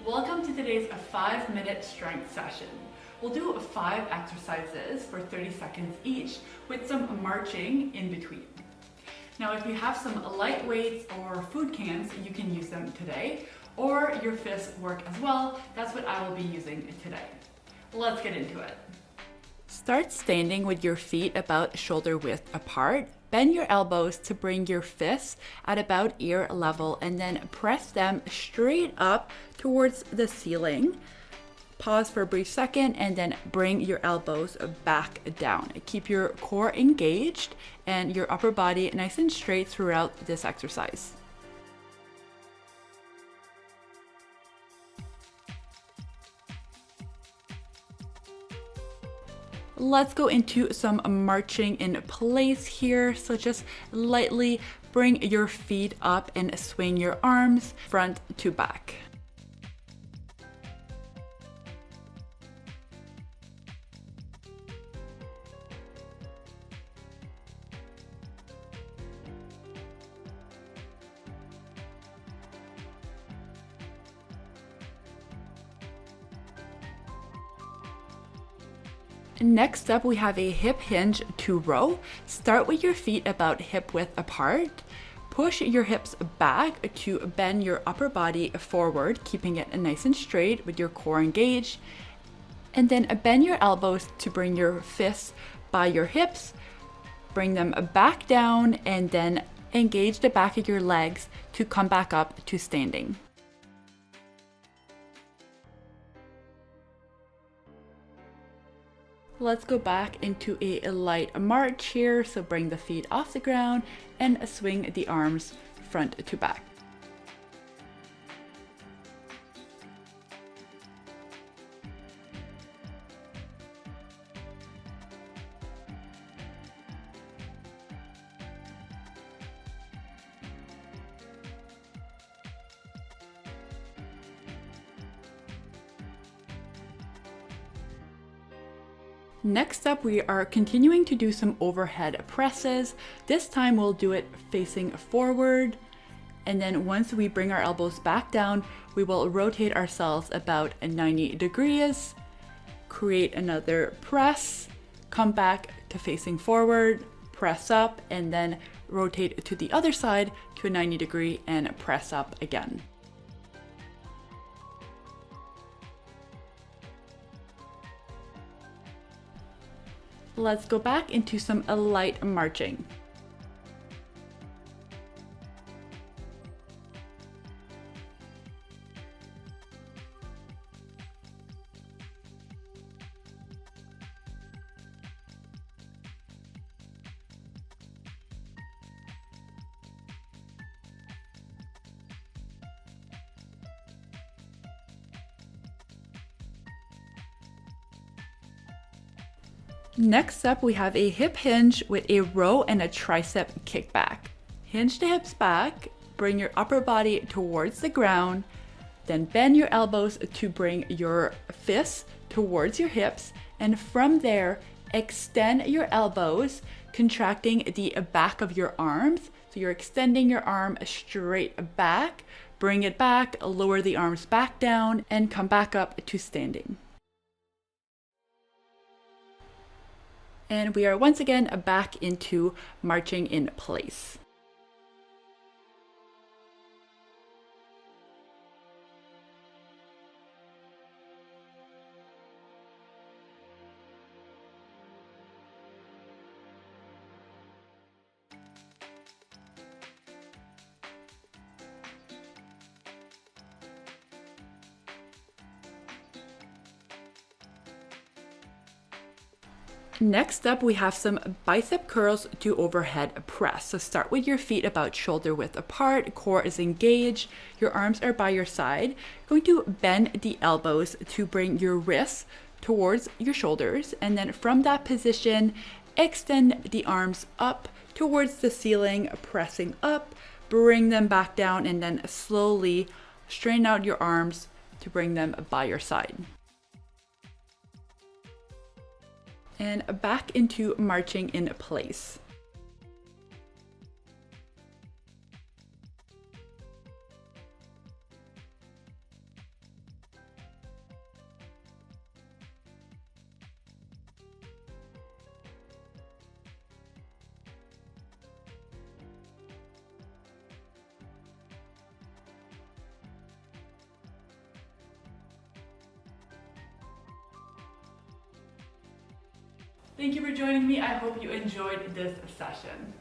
Welcome to today's 5-minute strength session. We'll do 5 exercises for 30 seconds each with some marching in between. Now, if you have some light weights or food cans, you can use them today, or your fists work as well. That's what I will be using today. Let's get into it. Start standing with your feet about shoulder width apart. Bend your elbows to bring your fists at about ear level and then press them straight up towards the ceiling. Pause for a brief second and then bring your elbows back down. Keep your core engaged and your upper body nice and straight throughout this exercise. Let's go into some marching in place here. So just lightly bring your feet up and swing your arms front to back. Next up, we have a hip hinge to row. Start with your feet about hip width apart. Push your hips back to bend your upper body forward, keeping it nice and straight with your core engaged. And then bend your elbows to bring your fists by your hips. Bring them back down and then engage the back of your legs to come back up to standing. Let's go back into a light march here. So bring the feet off the ground and swing the arms front to back. Next up, we are continuing to do some overhead presses. This time we'll do it facing forward. And then once we bring our elbows back down, we will rotate ourselves about 90 degrees, create another press, come back to facing forward, press up, and then rotate to the other side to a 90 degree and press up again. Let's go back into some light marching. Next up, we have a hip hinge with a row and a tricep kickback. Hinge the hips back, bring your upper body towards the ground, then bend your elbows to bring your fists towards your hips, and from there, extend your elbows, contracting the back of your arms. So you're extending your arm straight back, bring it back, lower the arms back down, and come back up to standing. And we are once again back into marching in place. Next up, we have some bicep curls to overhead press. So start with your feet about shoulder width apart, core is engaged, your arms are by your side. You're going to bend the elbows to bring your wrists towards your shoulders, and then from that position, extend the arms up towards the ceiling, pressing up, bring them back down, and then slowly straighten out your arms to bring them by your side. And back into marching in place. Thank you for joining me. I hope you enjoyed this session.